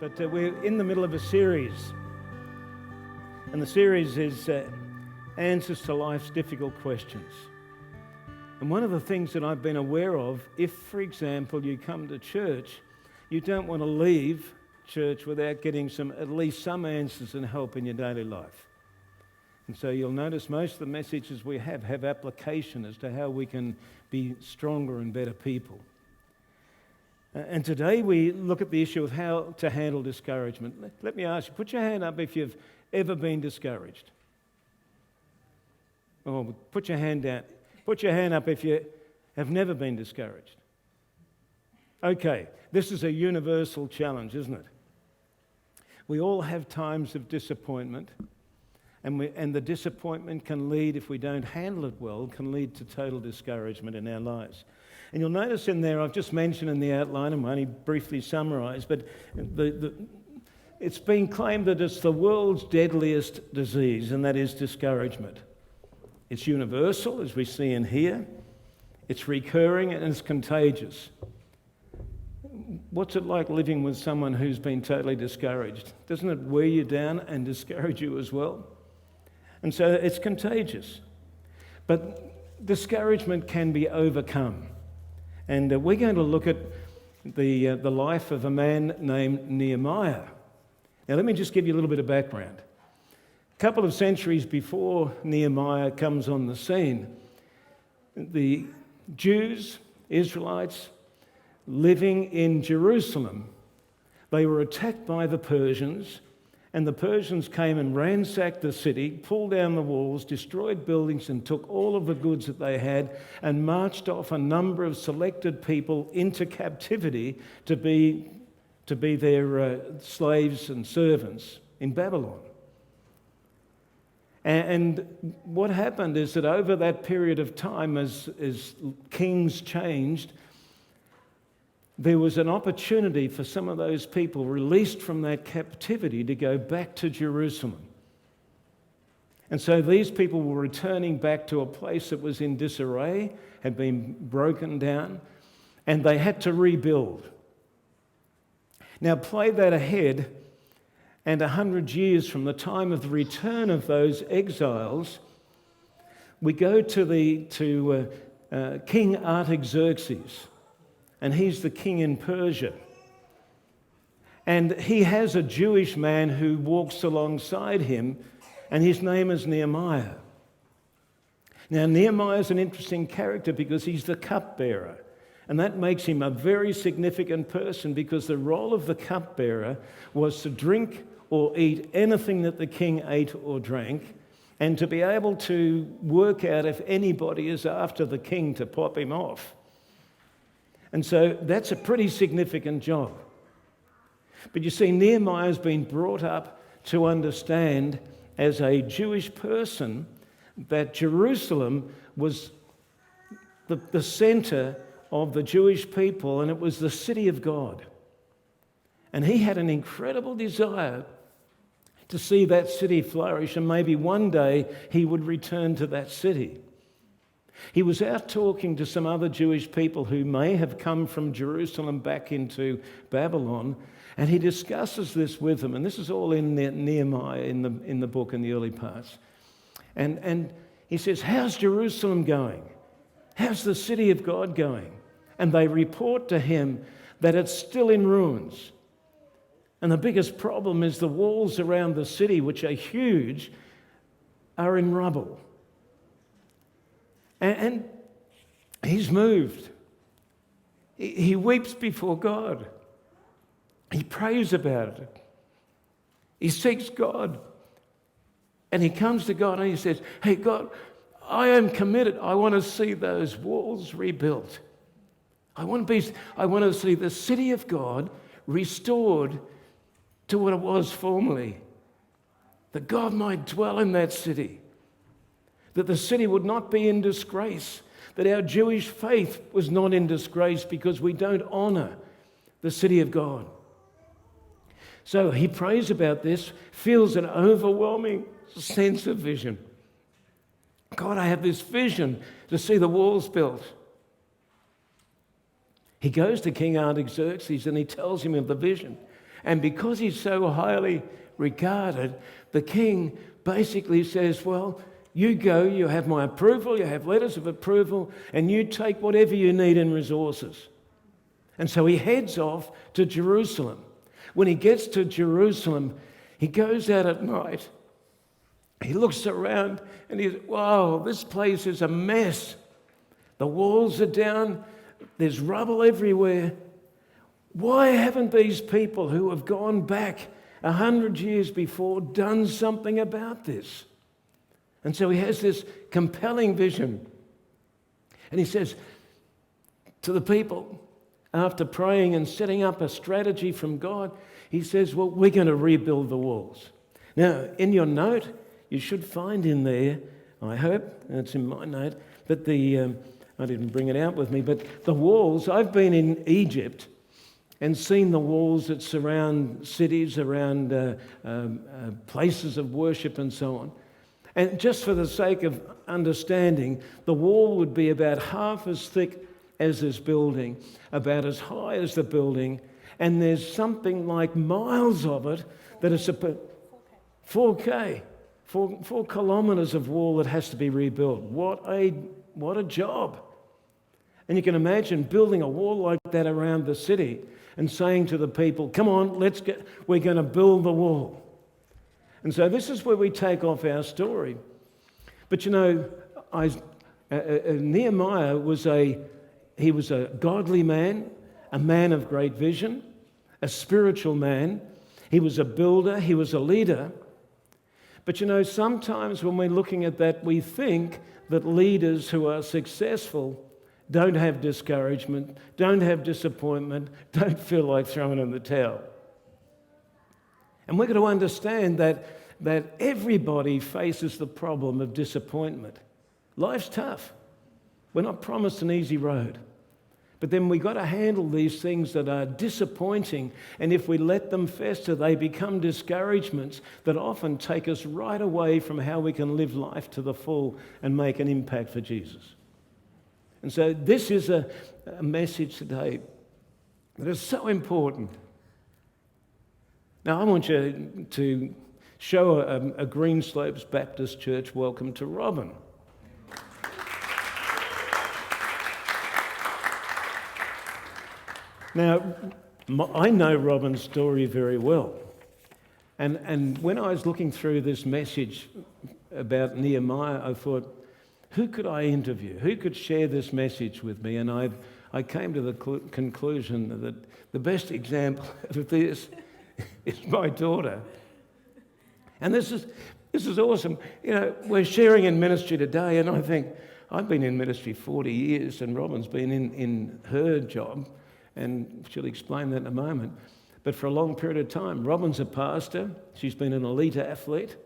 But we're in the middle of a series, and the series is Answers to Life's Difficult Questions. And one of the things that I've been aware of, if, for example, you come to church, you don't want to leave church without getting at least some answers and help in your daily life. And so you'll notice most of the messages we have application as to how we can be stronger and better people. And today we look at the issue of how to handle discouragement. Let me ask you, put your hand up if you've ever been discouraged. Or put your hand down. Put your hand up if you have never been discouraged. Okay, this is a universal challenge, isn't it? We all have times of disappointment, and the disappointment can lead, if we don't handle it well, can lead to total discouragement in our lives. And you'll notice in there, I've just mentioned in the outline, and only briefly summarised, but it's been claimed that it's the world's deadliest disease, and that is discouragement. It's universal, as we see in here. It's recurring and it's contagious. What's it like living with someone who's been totally discouraged? Doesn't it wear you down and discourage you as well? And so it's contagious. But discouragement can be overcome. And we're going to look at the life of a man named Nehemiah. Now, let me just give you a little bit of background. A couple of centuries before Nehemiah comes on the scene, the Jews, Israelites, living in Jerusalem, they were attacked by the Persians, and the Persians came and ransacked the city, pulled down the walls, destroyed buildings, and took all of the goods that they had and marched off a number of selected people into captivity to be their slaves and servants in Babylon. And what happened is that over that period of time, as kings changed, there was an opportunity for some of those people released from that captivity to go back to Jerusalem. And so these people were returning back to a place that was in disarray, had been broken down, and they had to rebuild. Now play that ahead, and 100 years from the time of the return of those exiles, we go to King Artaxerxes. And he's the king in Persia. And he has a Jewish man who walks alongside him, and his name is Nehemiah. Now, Nehemiah is an interesting character because he's the cupbearer. And that makes him a very significant person because the role of the cupbearer was to drink or eat anything that the king ate or drank, and to be able to work out if anybody is after the king to pop him off. And so that's a pretty significant job. But you see, Nehemiah's been brought up to understand as a Jewish person that Jerusalem was the center of the Jewish people, and it was the city of God. And he had an incredible desire to see that city flourish, and maybe one day he would return to that city. He was out talking to some other Jewish people who may have come from Jerusalem back into Babylon, and he discusses this with them. And this is all in Nehemiah in the book in the early parts. And he says, "How's Jerusalem going? How's the city of God going?" And they report to him that it's still in ruins. And the biggest problem is the walls around the city, which are huge, are in rubble. And he's moved. He weeps before God. He prays about it. He seeks God. And he comes to God and he says, "Hey, God, I am committed. I want to see those walls rebuilt. I want to see the city of God restored to what it was formerly. That God might dwell in that city. That the city would not be in disgrace, that our Jewish faith was not in disgrace because we don't honour the city of God." So he prays about this, feels an overwhelming sense of vision. God, I have this vision to see the walls built. He goes to King Artaxerxes and he tells him of the vision. And because he's so highly regarded, the king basically says, well, you go, you have my approval, you have letters of approval, and you take whatever you need in resources. And so he heads off to Jerusalem. When he gets to Jerusalem, he goes out at night. He looks around and he's, wow, this place is a mess. The walls are down. There's rubble everywhere. Why haven't these people who have gone back 100 years before done something about this? And so he has this compelling vision. And he says to the people, after praying and setting up a strategy from God, he says, well, we're going to rebuild the walls. Now, in your note, you should find in there, I hope, and it's in my note, but I didn't bring it out with me, but the walls, I've been in Egypt and seen the walls that surround cities, around places of worship and so on. And just for the sake of understanding, the wall would be about half as thick as this building, about as high as the building, and there's something like miles of it that is 4K, 4 kilometres of wall that has to be rebuilt. What a job. And you can imagine building a wall like that around the city and saying to the people, come on, we're going to build the wall. And so this is where we take off our story. But you know, Nehemiah was a godly man, a man of great vision, a spiritual man. He was a builder, he was a leader. But you know, sometimes when we're looking at that, we think that leaders who are successful don't have discouragement, don't have disappointment, don't feel like throwing in the towel. And we're going to understand that everybody faces the problem of disappointment. Life's tough. We're not promised an easy road. But then we've got to handle these things that are disappointing, and if we let them fester, they become discouragements that often take us right away from how we can live life to the full and make an impact for Jesus. And so this is a message today that is so important. Now I want you to show a Green Slopes Baptist Church welcome to Robin. Now, I know Robin's story very well. And when I was looking through this message about Nehemiah, I thought, who could I interview? Who could share this message with me? And I came to the conclusion that the best example of this is my daughter. And this is awesome. You know, we're sharing in ministry today, and I think I've been in ministry 40 years, and Robin's been in her job, and she'll explain that in a moment. But for a long period of time, Robin's a pastor. She's been an elite athlete.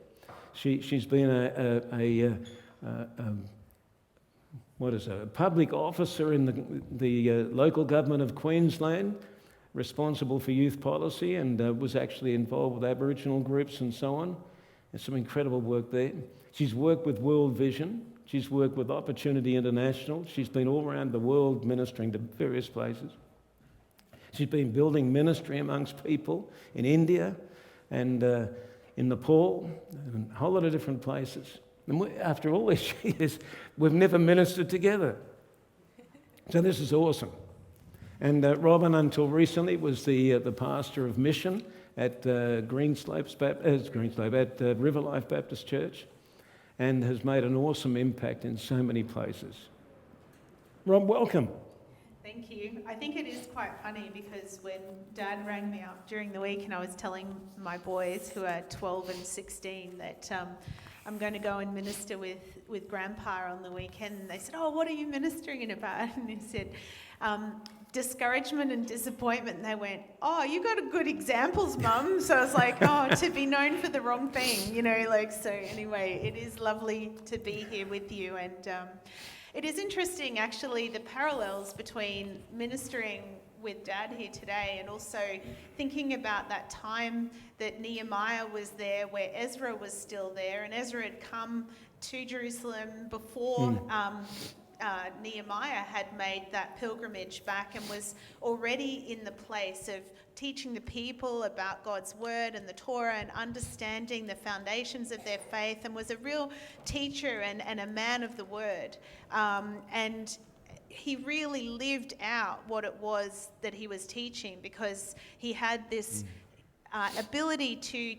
She's been a public officer in the local government of Queensland, responsible for youth policy, and was actually involved with Aboriginal groups and so on. There's some incredible work there. She's worked with World Vision. She's worked with Opportunity International. She's been all around the world ministering to various places. She's been building ministry amongst people in India and in Nepal and a whole lot of different places. And after all these years, we've never ministered together. So this is awesome. And Robin, until recently, was the pastor of mission at River Life Baptist Church, and has made an awesome impact in so many places. Rob, welcome. Thank you. I think it is quite funny because when Dad rang me up during the week and I was telling my boys who are 12 and 16 that I'm going to go and minister with Grandpa on the weekend, and they said, oh, what are you ministering about? And he said, discouragement and disappointment. And they went, oh, you got good examples, Mum. So I was like, oh, to be known for the wrong thing, you know, like, so anyway, it is lovely to be here with you. And it is interesting, actually, the parallels between ministering with Dad here today and also thinking about that time that Nehemiah was there where Ezra was still there, and Ezra had come to Jerusalem before Nehemiah had made that pilgrimage back and was already in the place of teaching the people about God's word and the Torah and understanding the foundations of their faith, and was a real teacher and a man of the word. And he really lived out what it was that he was teaching, because he had this ability to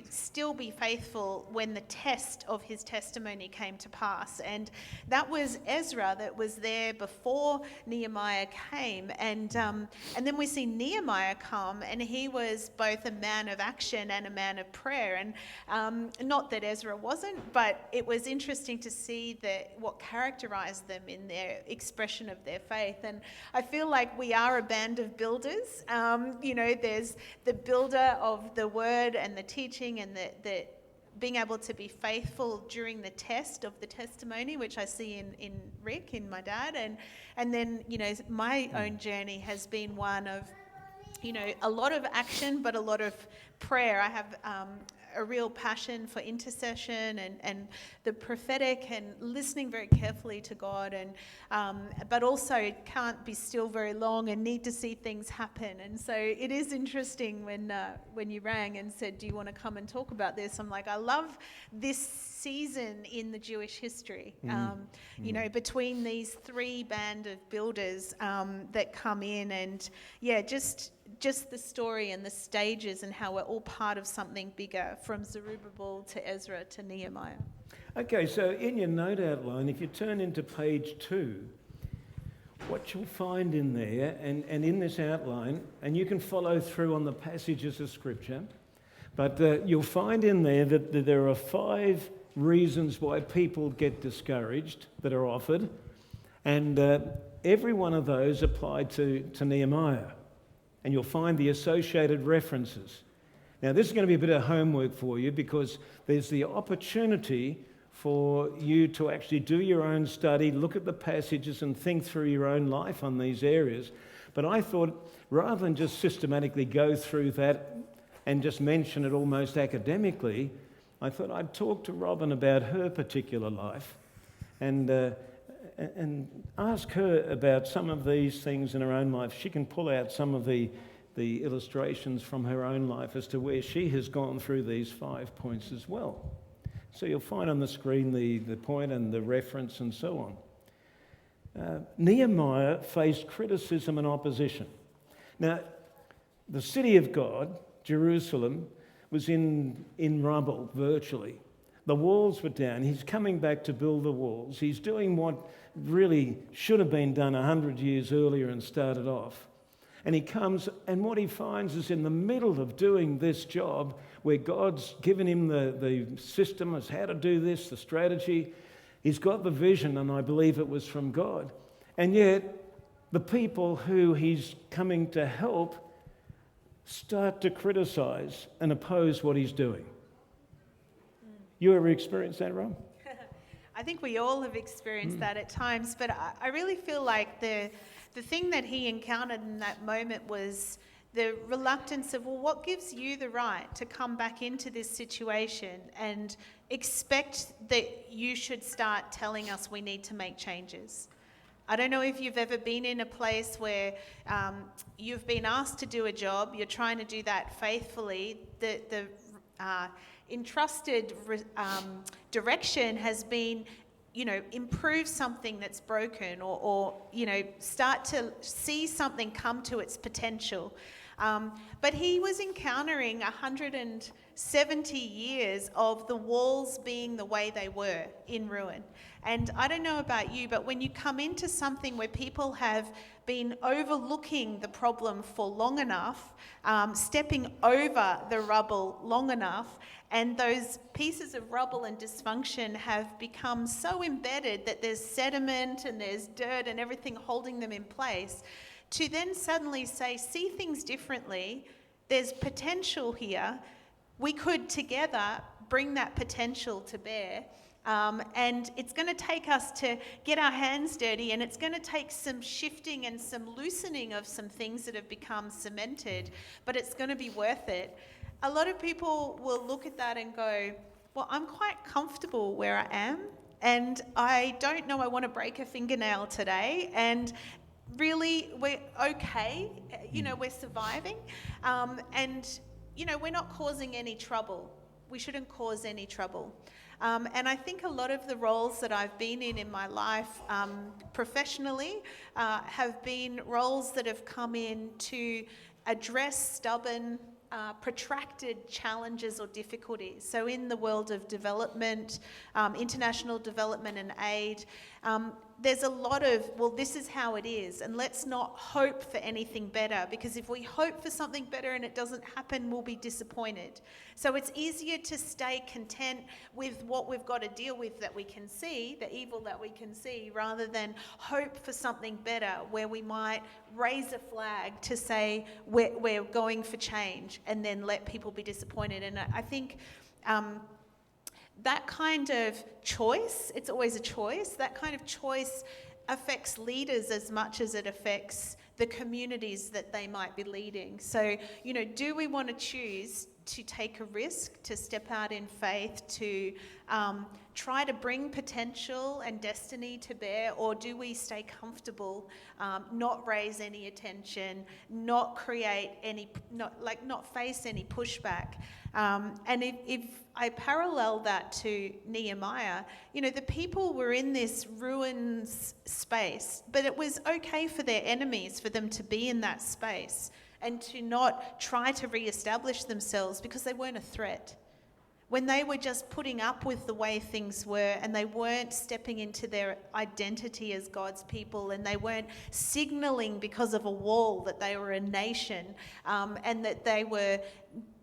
still be faithful when the test of his testimony came to pass. And that was Ezra that was there before Nehemiah came. And then we see Nehemiah come, and he was both a man of action and a man of prayer. And not that Ezra wasn't, but it was interesting to see what characterized them in their expression of their faith. And I feel like we are a band of builders. There's the builder of the word and the teaching, and the being able to be faithful during the test of the testimony, which I see in Rick, in my dad, and then my own journey has been one of a lot of action but a lot of prayer. I have a real passion for intercession and the prophetic, and listening very carefully to God, and but also can't be still very long and need to see things happen. And so it is interesting when you rang and said, do you want to come and talk about this? I'm like, I love this season in the Jewish history, between these three band of builders that come in, and just the story and the stages and how we're all part of something bigger, from Zerubbabel to Ezra to Nehemiah. Okay, so in your note outline, if you turn into page 2, what you'll find in there, and in this outline, and you can follow through on the passages of Scripture, but you'll find in there that there are 5 reasons why people get discouraged that are offered, and every one of those applied to Nehemiah. And you'll find the associated references. Now, this is going to be a bit of homework for you, because there's the opportunity for you to actually do your own study, look at the passages and think through your own life on these areas. But I thought, rather than just systematically go through that and just mention it almost academically, I thought I'd talk to Robin about her particular life and ask her about some of these things in her own life. She can pull out some of the illustrations from her own life as to where she has gone through these 5 points as well. So you'll find on the screen the point and the reference and so on. Nehemiah faced criticism and opposition. Now, the city of God, Jerusalem, was in rubble virtually. The walls were down. He's coming back to build the walls. He's doing what really should have been done 100 years earlier and started off. And he comes, and what he finds is in the middle of doing this job, where God's given him the system as how to do this, the strategy, he's got the vision, and I believe it was from God. And yet, the people who he's coming to help start to criticize and oppose what he's doing. You ever experienced that, Rob? I think we all have experienced that at times, but I really feel like the thing that he encountered in that moment was the reluctance of, well, what gives you the right to come back into this situation and expect that you should start telling us we need to make changes? I don't know if you've ever been in a place where you've been asked to do a job, you're trying to do that faithfully, the entrusted direction has been, improve something that's broken, or start to see something come to its potential. But he was encountering 170 years of the walls being the way they were, in ruin. And I don't know about you, but when you come into something where people have been overlooking the problem for long enough, stepping over the rubble long enough, and those pieces of rubble and dysfunction have become so embedded that there's sediment and there's dirt and everything holding them in place, to then suddenly say, see things differently, there's potential here, we could together bring that potential to bear. And it's going to take us to get our hands dirty, and it's going to take some shifting and some loosening of some things that have become cemented, but it's going to be worth it. A lot of people will look at that and go, well, I'm quite comfortable where I am. And I don't know, I want to break a fingernail today. And really, we're okay. We're surviving. And we're not causing any trouble. We shouldn't cause any trouble. And I think a lot of the roles that I've been in my life professionally have been roles that have come in to address stubborn, protracted challenges or difficulties. So in the world of development, international development and aid, there's a lot of, well, this is how it is, and let's not hope for anything better, because if we hope for something better and it doesn't happen, we'll be disappointed. So it's easier to stay content with what we've got to deal with that we can see, the evil that we can see, rather than hope for something better where we might raise a flag to say we're going for change and then let people be disappointed. And I think that kind of choice, it's always a choice, that kind of choice affects leaders as much as it affects the communities that they might be leading. So, do we want to choose to take a risk, to step out in faith, to try to bring potential and destiny to bear, or do we stay comfortable, not raise any attention, not create any, not face any pushback? And if I parallel that to Nehemiah, the people were in this ruins space, but it was okay for their enemies for them to be in that space and to not try to reestablish themselves because they weren't a threat. When they were just putting up with the way things were and they weren't stepping into their identity as God's people, and they weren't signaling because of a wall that they were a nation, and that they were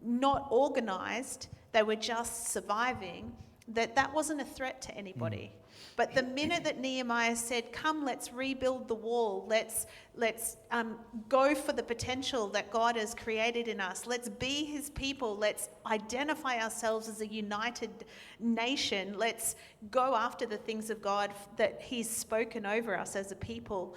not organised, they were just surviving, that wasn't a threat to anybody. But the minute that Nehemiah said, come, let's rebuild the wall, let's go for the potential that God has created in us, let's be his people, let's identify ourselves as a united nation, let's go after the things of God that he's spoken over us as a people,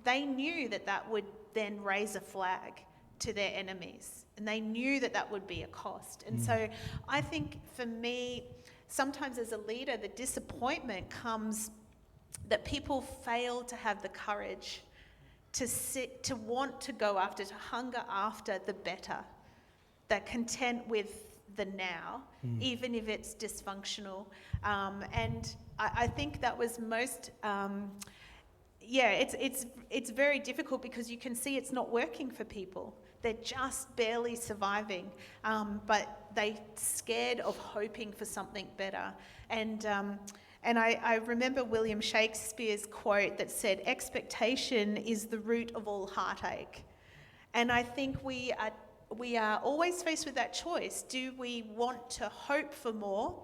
they knew that would then raise a flag to their enemies. And they knew that would be a cost. And so I think for me, sometimes as a leader, the disappointment comes that people fail to have the courage to want to go after, to hunger after the better. They're content with the now, even if it's dysfunctional. And I think that was most, it's very difficult because you can see it's not working for people. They're just barely surviving, but they're scared of hoping for something better. And I remember William Shakespeare's quote that said, "Expectation is the root of all heartache." And I think we are always faced with that choice. Do we want to hope for more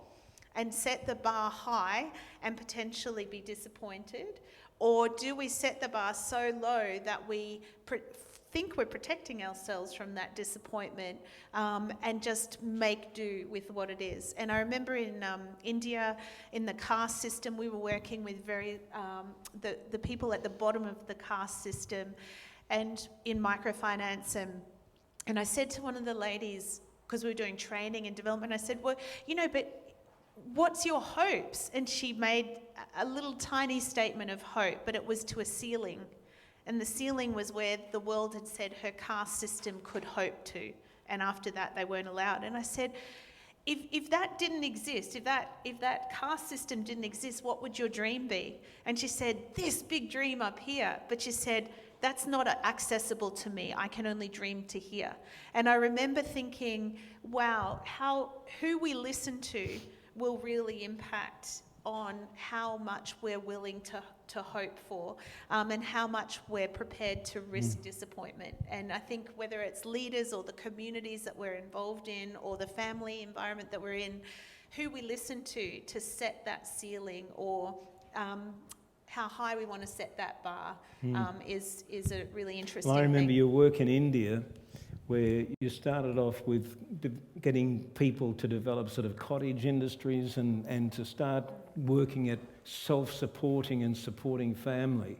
and set the bar high and potentially be disappointed? Or do we set the bar so low that we think we're protecting ourselves from that disappointment, and just make do with what it is? And I remember in India, in the caste system, we were working with the people at the bottom of the caste system, and in microfinance, and I said to one of the ladies, because we were doing training and development, I said, well, but what's your hopes? And she made a little tiny statement of hope, but it was to a ceiling. And the ceiling was where the world had said her caste system could hope to. And after that, they weren't allowed. And I said, if that didn't exist, if that caste system didn't exist, what would your dream be? And she said, this big dream up here. But she said, that's not accessible to me. I can only dream to here. And I remember thinking, wow, who we listen to will really impact on how much we're willing to hope for, and how much we're prepared to risk disappointment. And I think whether it's leaders or the communities that we're involved in or the family environment that we're in, who we listen to set that ceiling, or how high we want to set that bar, is a really interesting I remember thing. your work in India, where you started off with getting people to develop sort of cottage industries and to start working at self-supporting and supporting family.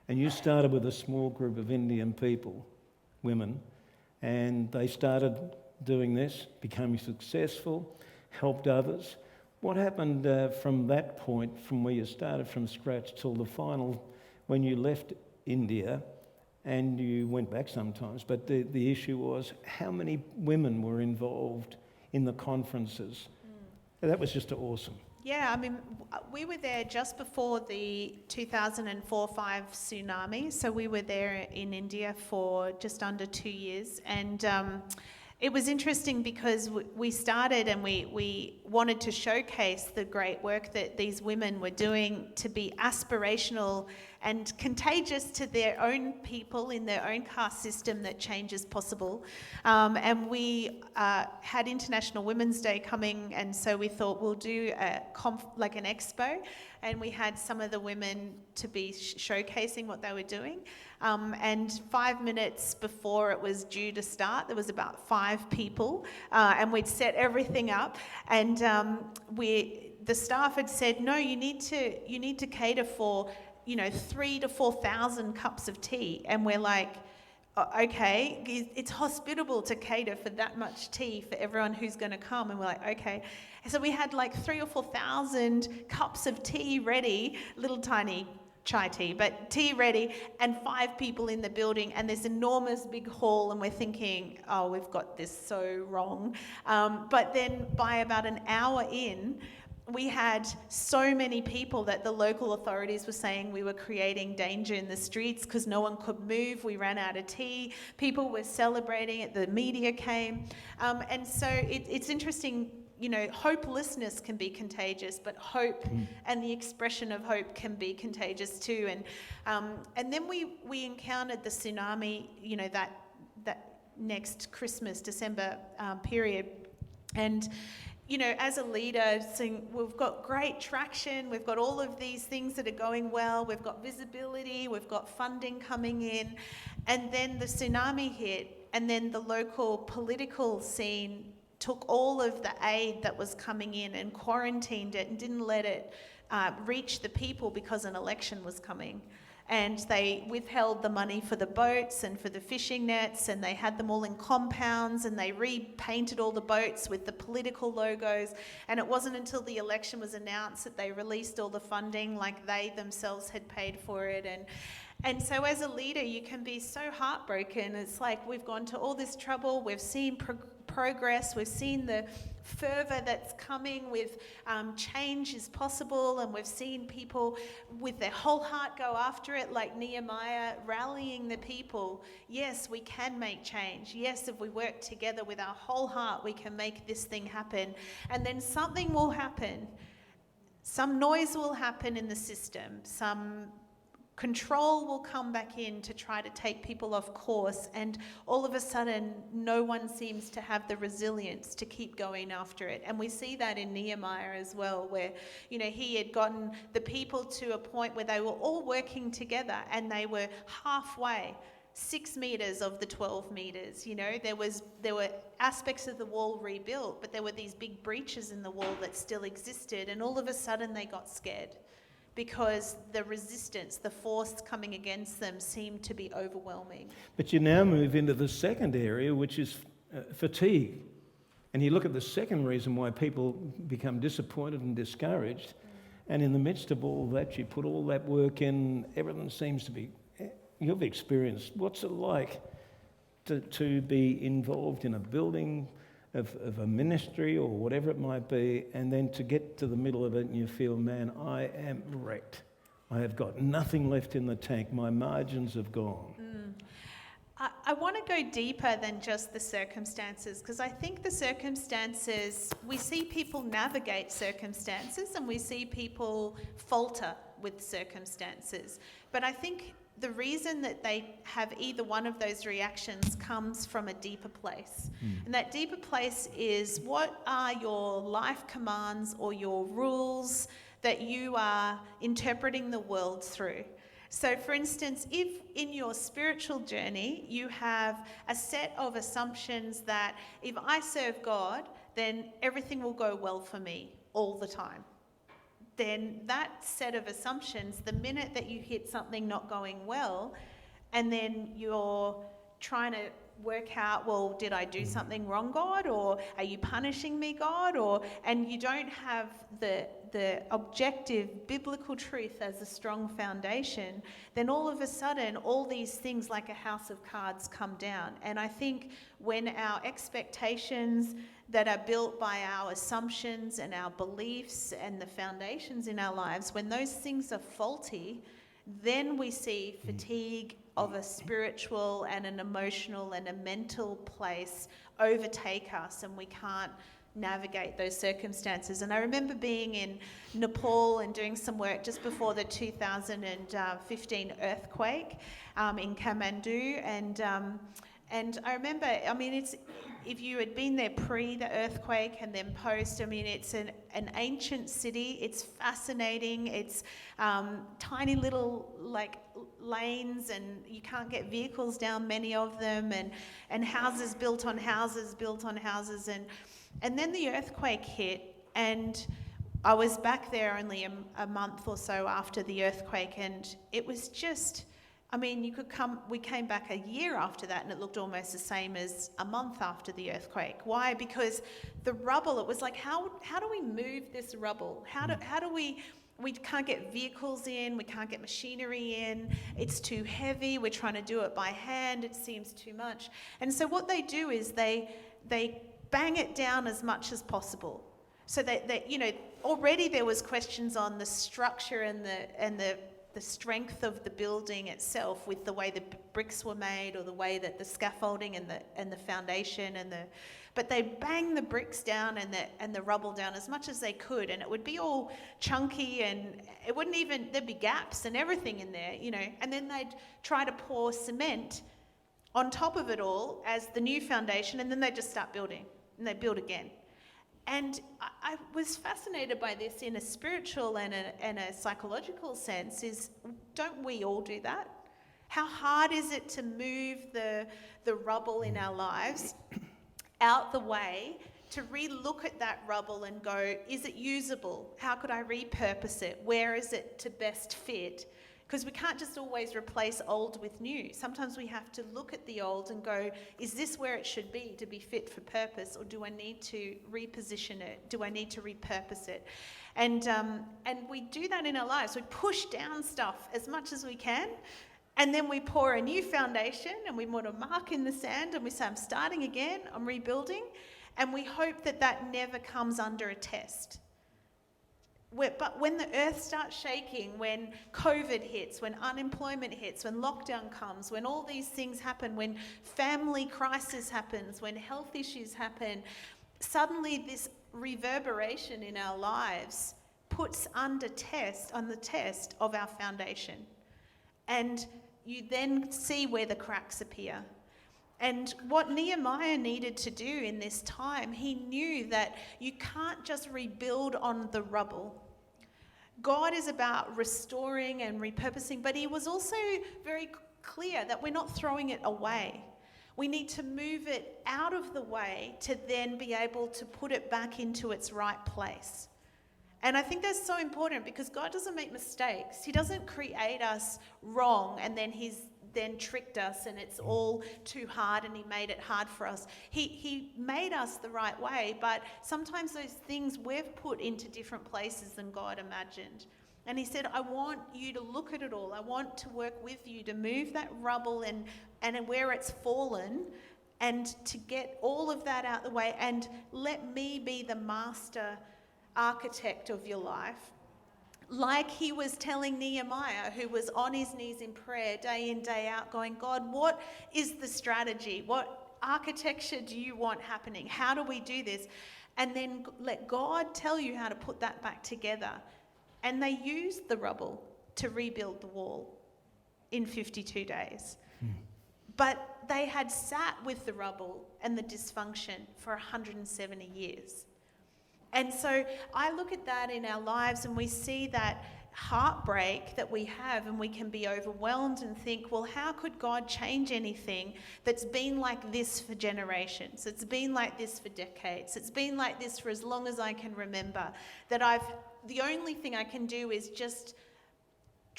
And you started with a small group of Indian people, women, and they started doing this, becoming successful, helped others. What happened from that point, from where you started from scratch till the final, when you left India, and you went back sometimes, but the issue was how many women were involved in the conferences? That was just awesome. Yeah, I mean, we were there just before the 2004-5 tsunami. So we were there in India for just under 2 years. And it was interesting because we started and we wanted to showcase the great work that these women were doing to be aspirational and contagious to their own people in their own caste system, that change is possible. And we had International Women's Day coming, and so we thought we'll do like an expo, and we had some of the women to be showcasing what they were doing. And 5 minutes before it was due to start, there was about 5 people, and we'd set everything up, and the staff had said, no, you need to cater for 3,000 to 4,000 cups of tea. And we're like, okay, it's hospitable to cater for that much tea for everyone who's going to come. And we're like, okay. So we had like 3,000 or 4,000 cups of tea ready, little tiny chai tea, but tea ready, and 5 people in the building, and this enormous big hall, and we're thinking, oh, we've got this so wrong. But then by about an hour in, we had so many people that the local authorities were saying we were creating danger in the streets because no one could move. We ran out of tea. People were celebrating it. The media came. And so it's interesting, hopelessness can be contagious, but hope and the expression of hope can be contagious too. And then we encountered the tsunami, that next Christmas, December period. And as a leader, saying we've got great traction, we've got all of these things that are going well, we've got visibility, we've got funding coming in, and then the tsunami hit, and then the local political scene took all of the aid that was coming in and quarantined it and didn't let it reach the people because an election was coming. And they withheld the money for the boats and for the fishing nets, and they had them all in compounds, and they repainted all the boats with the political logos. And it wasn't until the election was announced that they released all the funding, like they themselves had paid for it. And so as a leader, you can be so heartbroken. It's like we've gone to all this trouble, we've seen progress, we've seen the fervour that's coming with change is possible, and we've seen people with their whole heart go after it, like Nehemiah, rallying the people. Yes, we can make change. Yes, if we work together with our whole heart, we can make this thing happen. And then something will happen. Some noise will happen in the system. Some control will come back in to try to take people off course, and all of a sudden no one seems to have the resilience to keep going after it. And we see that in Nehemiah as well, where he had gotten the people to a point where they were all working together, and they were halfway, 6 meters of the 12 meters. There were aspects of the wall rebuilt, but there were these big breaches in the wall that still existed, and all of a sudden they got scared, because the resistance, the force coming against them seemed to be overwhelming. But you now move into the second area, which is fatigue. And you look at the second reason why people become disappointed and discouraged, and in the midst of all that, you put all that work in, everything seems to be, you've experienced, what's it like to be involved in a building of a ministry or whatever it might be, and then to get to the middle of it and you feel, man, I am wrecked. I have got nothing left in the tank. My margins have gone. I want to go deeper than just the circumstances, because I think the circumstances, we see people navigate circumstances and we see people falter with circumstances. But I think the reason that they have either one of those reactions comes from a deeper place. And that deeper place is, what are your life commands or your rules that you are interpreting the world through? So for instance, if in your spiritual journey you have a set of assumptions that if I serve God, then everything will go well for me all the time, then that set of assumptions, the minute that you hit something not going well, and then you're trying to work out, well, did I do something wrong, God? Or are you punishing me, God? And you don't have the objective biblical truth as a strong foundation, then all of a sudden all these things like a house of cards come down. And I think when our expectations that are built by our assumptions and our beliefs and the foundations in our lives, when those things are faulty, then we see fatigue of a spiritual and an emotional and a mental place overtake us, and we can't navigate those circumstances. And I remember being in Nepal and doing some work just before the 2015 earthquake in Kathmandu, and I remember, I mean, it's, if you had been there pre the earthquake and then post, I mean, it's an ancient city. It's fascinating. It's tiny little like lanes, and you can't get vehicles down many of them, and houses built on houses, and then the earthquake hit, and I was back there only a month or so after the earthquake, and it was just, I mean, we came back a year after that and it looked almost the same as a month after the earthquake. Why? Because the rubble, it was like, how do we move this rubble? How do we can't get vehicles in, we can't get machinery in, it's too heavy, we're trying to do it by hand, it seems too much. And so what they do is they bang it down as much as possible. So that you know, already there was questions on the structure and the strength of the building itself, with the way the bricks were made, or the way that the scaffolding and the foundation but they bang the bricks down and the rubble down as much as they could, and it would be all chunky, and it wouldn't even, there'd be gaps and everything in there, you know, and then they'd try to pour cement on top of it all as the new foundation, and then they'd just start building, and they'd build again. And I was fascinated by this in a spiritual and a psychological sense, is don't we all do that? How hard is it to move the rubble in our lives out the way, to re-look at that rubble and go, is it usable? How could I repurpose it? Where is it to best fit? Because we can't just always replace old with new. Sometimes we have to look at the old and go, is this where it should be to be fit for purpose, or do I need to reposition it? Do I need to repurpose it? And we do that in our lives. We push down stuff as much as we can, and then we pour a new foundation, and we want to mark in the sand, and we say, I'm starting again, I'm rebuilding, and we hope that that never comes under a test. But when the earth starts shaking, when COVID hits, when unemployment hits, when lockdown comes, when all these things happen, when family crisis happens, when health issues happen, suddenly this reverberation in our lives puts on the test of our foundation. And you then see where the cracks appear. And what Nehemiah needed to do in this time, he knew that you can't just rebuild on the rubble. God is about restoring and repurposing, but he was also very clear that we're not throwing it away. We need to move it out of the way to then be able to put it back into its right place. And I think that's so important, because God doesn't make mistakes. He doesn't create us wrong and then he's tricked us and it's all too hard and he made it hard for us. He made us the right way, but sometimes those things we've put into different places than God imagined. And he said, I want you to look at it all. I want to work with you to move that rubble and where it's fallen, and to get all of that out the way, and let me be the master architect of your life. Like he was telling Nehemiah, who was on his knees in prayer day in, day out, going, God, what is the strategy? What architecture do you want happening? How do we do this? And then let God tell you how to put that back together. And they used the rubble to rebuild the wall in 52 days. But they had sat with the rubble and the dysfunction for 170 years. And so I look at that in our lives, and we see that heartbreak that we have, and we can be overwhelmed and think, well, how could God change anything that's been like this for generations? It's been like this for decades. It's been like this for as long as I can remember. The only thing I can do is just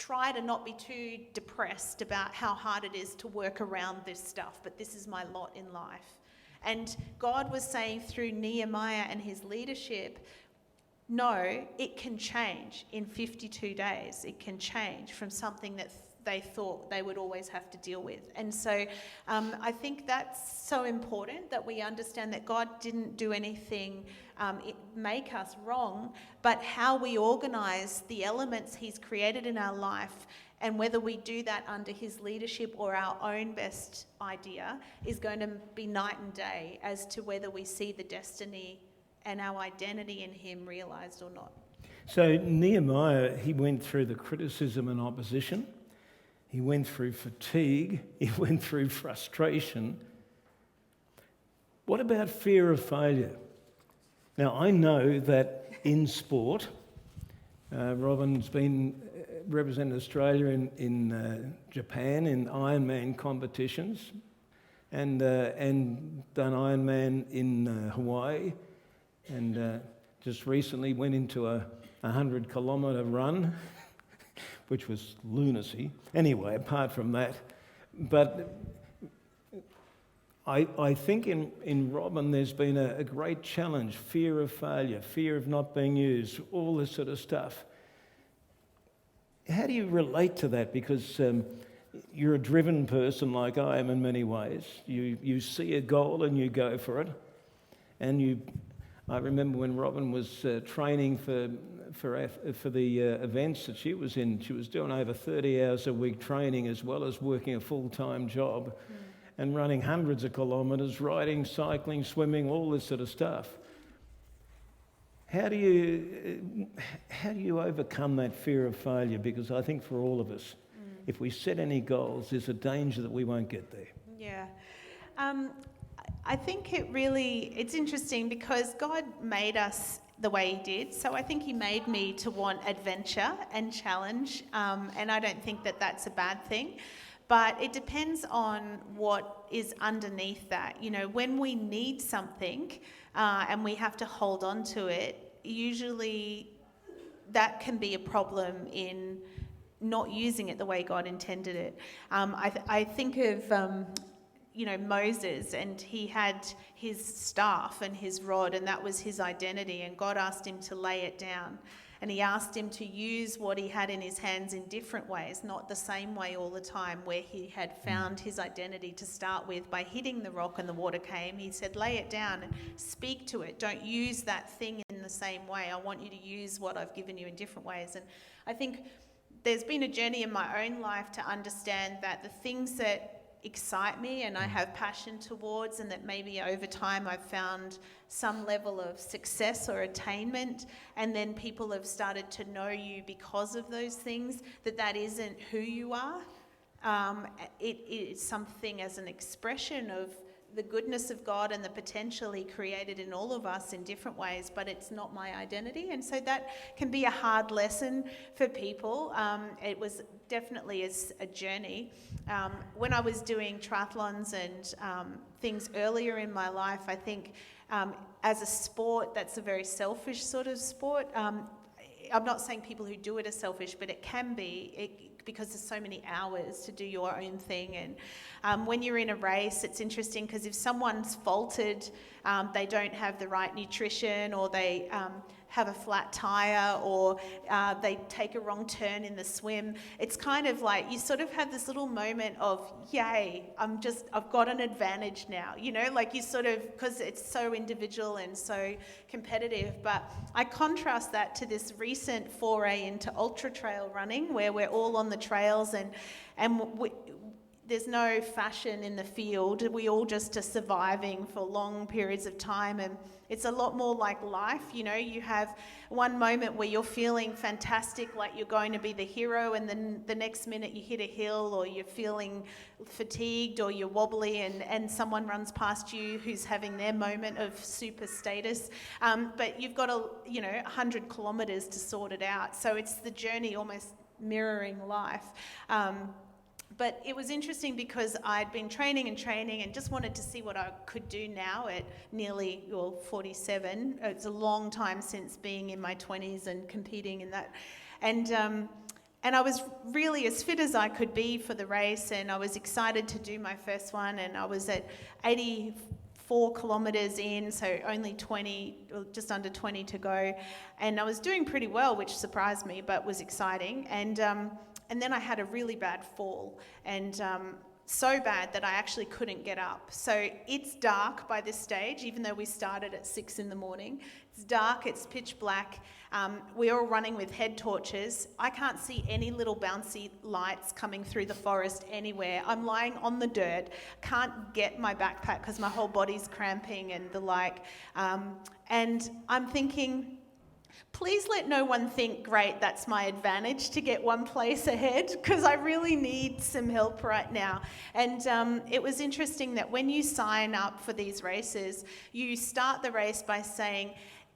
try to not be too depressed about how hard it is to work around this stuff, but this is my lot in life. And God was saying through Nehemiah and his leadership, no, it can change in 52 days. It can change from something that they thought they would always have to deal with. And so I think that's so important, that we understand that God didn't do anything make us wrong, but how we organise the elements he's created in our life, and whether we do that under his leadership or our own best idea, is going to be night and day as to whether we see the destiny and our identity in him realised or not. So Nehemiah, he went through the criticism and opposition. He went through fatigue. He went through frustration. What about fear of failure? Now, I know that in sport, Robin's been represented Australia in Japan in Ironman competitions, and done Ironman in Hawaii, and just recently went into a 100-kilometre run, which was lunacy. Anyway, apart from that, but I think in Robin there's been a great challenge: fear of failure, fear of not being used, all this sort of stuff. How do you relate to that? Because you're a driven person like I am in many ways. You see a goal and you go for it. And I remember when Robin was training for the events that she was in, she was doing over 30 hours a week training, as well as working a full-time job and running hundreds of kilometres, riding, cycling, swimming, all this sort of stuff. How do you overcome that fear of failure? Because I think for all of us, if we set any goals, there's a danger that we won't get there. Yeah. I think it's interesting because God made us the way he did. So I think he made me to want adventure and challenge. And I don't think that that's a bad thing. But it depends on what is underneath that. You know, when we need something and we have to hold on to it, usually that can be a problem in not using it the way God intended it. I think of Moses, and he had his staff and his rod, and that was his identity, and God asked him to lay it down, and he asked him to use what he had in his hands in different ways, not the same way all the time, where he had found his identity to start with by hitting the rock and the water came. He said, lay it down and speak to it. Don't use that thing in the same way. I want you to use what I've given you in different ways. And I think there's been a journey in my own life to understand that the things that excite me and I have passion towards, and that maybe over time I've found some level of success or attainment, and then people have started to know you because of those things, that isn't who you are. It is something as an expression of the goodness of God and the potential he created in all of us in different ways, but it's not my identity. And so that can be a hard lesson for people. It was definitely a journey. When I was doing triathlons and things earlier in my life, I think as a sport, that's a very selfish sort of sport. I'm not saying people who do it are selfish, but it can be, because there's so many hours to do your own thing. And when you're in a race, it's interesting because if someone's faltered, they don't have the right nutrition, or they have a flat tire, or they take a wrong turn in the swim, it's kind of like you sort of have this little moment of, yay, I've got an advantage now, like you sort of, because it's so individual and so competitive. But I contrast that to this recent foray into ultra trail running, where we're all on the trails and there's no fashion in the field. We all just are surviving for long periods of time, and it's a lot more like life. You have one moment where you're feeling fantastic, like you're going to be the hero, and then the next minute you hit a hill, or you're feeling fatigued, or you're wobbly, and someone runs past you who's having their moment of super status. But you've got 100 kilometres to sort it out. So it's the journey almost mirroring life. But it was interesting because I'd been training and just wanted to see what I could do now at nearly 47. It's a long time since being in my 20s and competing in that. And And I was really as fit as I could be for the race, and I was excited to do my first one, and I was at 84 kilometres in, so only 20, or just under 20 to go, and I was doing pretty well, which surprised me, but was exciting, and then I had a really bad fall, and so bad that I actually couldn't get up. So it's dark by this stage, even though we started at 6 in the morning. It's dark, it's pitch black. We're all running with head torches. I can't see any little bouncy lights coming through the forest anywhere. I'm lying on the dirt, can't get my backpack because my whole body's cramping and the like. And I'm thinking, please let no one think, great, that's my advantage to get one place ahead, because I really need some help right now. And it was interesting that when you sign up for these races, you start the race by saying,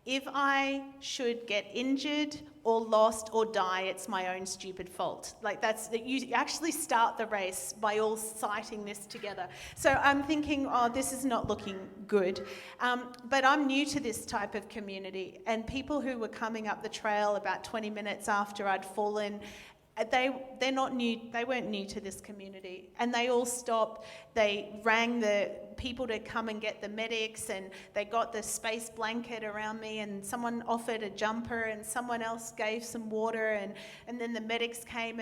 if I should get injured or lost or die, it's my own stupid fault. Like you actually start the race by all citing this together. So I'm thinking, oh, this is not looking good. But I'm new to this type of community, and people who were coming up the trail about 20 minutes after I'd fallen, they're not new. They weren't new to this community, and they all stopped. They rang the people to come and get the medics, and they got the space blanket around me, and someone offered a jumper, and someone else gave some water, and then the medics came,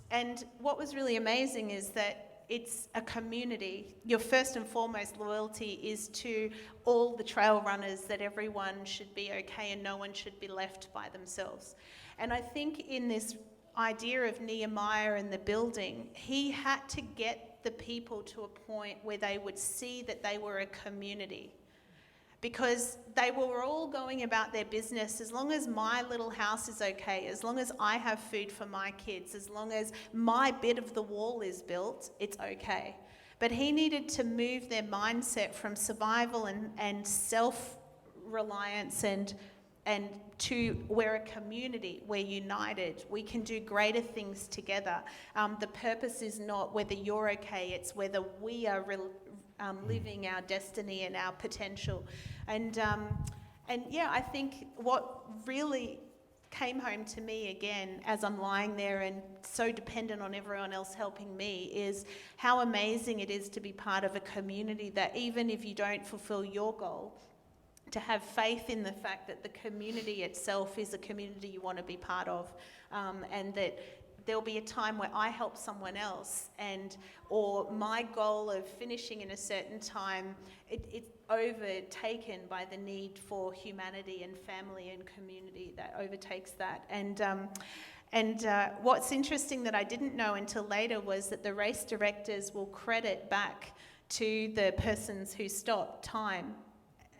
and what was really amazing is that it's a community. Your first and foremost loyalty is to all the trail runners, that everyone should be okay and no one should be left by themselves. And I think in this idea of Nehemiah and the building, he had to get the people to a point where they would see that they were a community, because they were all going about their business. As long as my little house is okay, as long as I have food for my kids, as long as my bit of the wall is built, it's okay. But he needed to move their mindset from survival and self-reliance and to we're a community, we're united, we can do greater things together. The purpose is not whether you're okay, it's whether we are living our destiny and our potential. And yeah, I think what really came home to me again as I'm lying there and so dependent on everyone else helping me is how amazing it is to be part of a community that even if you don't fulfill your goal, to have faith in the fact that the community itself is a community you want to be part of, and that there'll be a time where I help someone else, or my goal of finishing in a certain time, it's overtaken by the need for humanity and family and community that overtakes that. And what's interesting that I didn't know until later was that the race directors will credit back to the persons who stopped time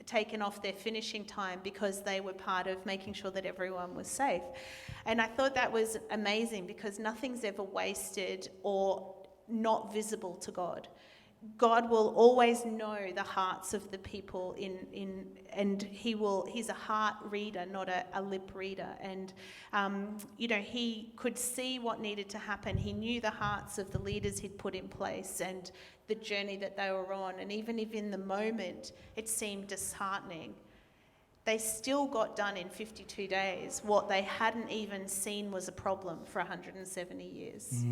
taken off their finishing time because they were part of making sure that everyone was safe. And I thought that was amazing, because nothing's ever wasted or not visible to God. God will always know the hearts of the people and he's a heart reader, not a lip reader. And, he could see what needed to happen. He knew the hearts of the leaders he'd put in place and the journey that they were on. And even if in the moment it seemed disheartening, they still got done in 52 days what they hadn't even seen was a problem for 170 years.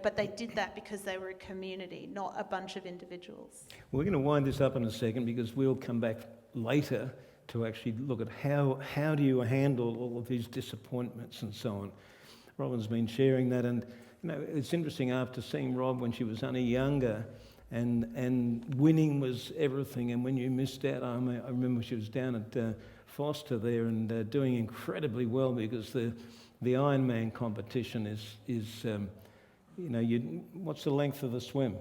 But they did that because they were a community, not a bunch of individuals. We're going to wind this up in a second, because we'll come back later to actually look at how do you handle all of these disappointments and so on. Robin's been sharing that, and it's interesting, after seeing Rob when she was only younger, and winning was everything, and when you missed out, I remember she was down at Foster there and doing incredibly well, because the Ironman competition is what's the length of the swim?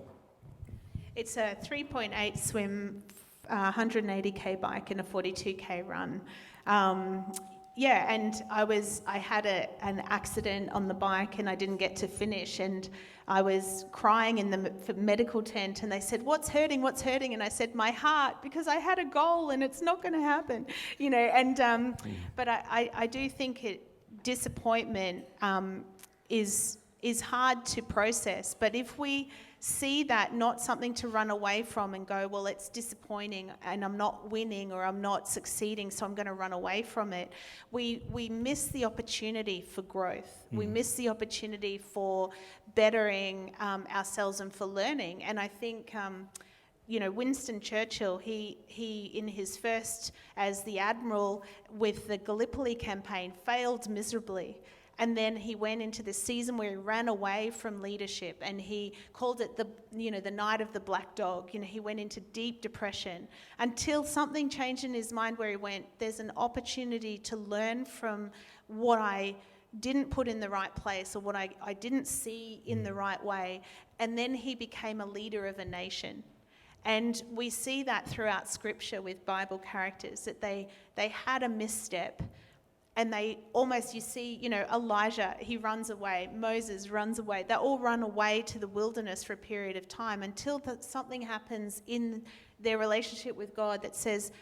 It's a 3.8 swim, 180k bike and a 42k run. And I had an accident on the bike and I didn't get to finish, and I was crying in the medical tent, and they said, what's hurting? And I said, my heart, because I had a goal and it's not going to happen, but I do think disappointment is hard to process, but if we see that not something to run away from and go, well, it's disappointing and I'm not winning or I'm not succeeding, so I'm going to run away from it. We miss the opportunity for growth. We miss the opportunity for bettering ourselves and for learning. And I think, Winston Churchill, he in his first as the admiral with the Gallipoli campaign failed miserably. And then he went into this season where he ran away from leadership, and he called it the night of the black dog. He went into deep depression until something changed in his mind where he went, there's an opportunity to learn from what I didn't put in the right place or what I didn't see in the right way. And then he became a leader of a nation. And we see that throughout Scripture with Bible characters, that they had a misstep. And they almost, you see, Elijah, he runs away. Moses runs away. They all run away to the wilderness for a period of time until something happens in their relationship with God that says,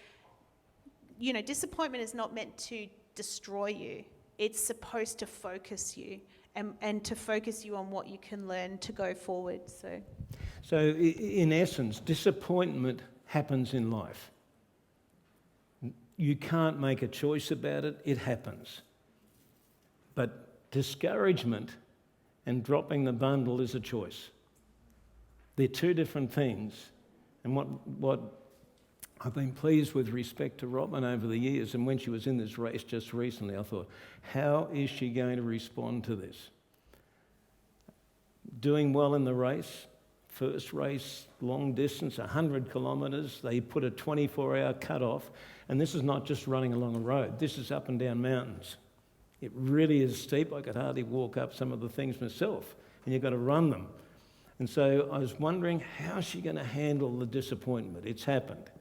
disappointment is not meant to destroy you. It's supposed to focus you and to focus you on what you can learn to go forward. So in essence, disappointment happens in life. You can't make a choice about it, it happens. But discouragement and dropping the bundle is a choice. They're two different things. And what I've been pleased with respect to Robin over the years, and when she was in this race just recently, I thought, how is she going to respond to this? Doing well in the race, first race, long distance, 100 kilometres, they put a 24-hour cut-off. And this is not just running along a road. This is up and down mountains. It really is steep. I could hardly walk up some of the things myself, and you've got to run them. And so I was wondering, how's she going to handle the disappointment? It's happened.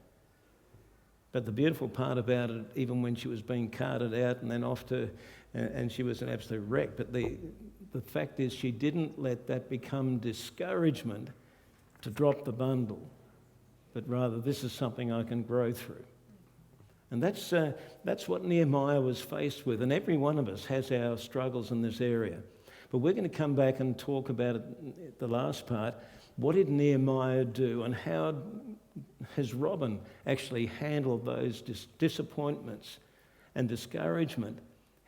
But the beautiful part about it, even when she was being carted out and then off to, and she was an absolute wreck, but the fact is she didn't let that become discouragement to drop the bundle, but rather this is something I can grow through. And that's what Nehemiah was faced with. And every one of us has our struggles in this area. But we're going to come back and talk about it, the last part. What did Nehemiah do, and how has Robin actually handled those disappointments and discouragement?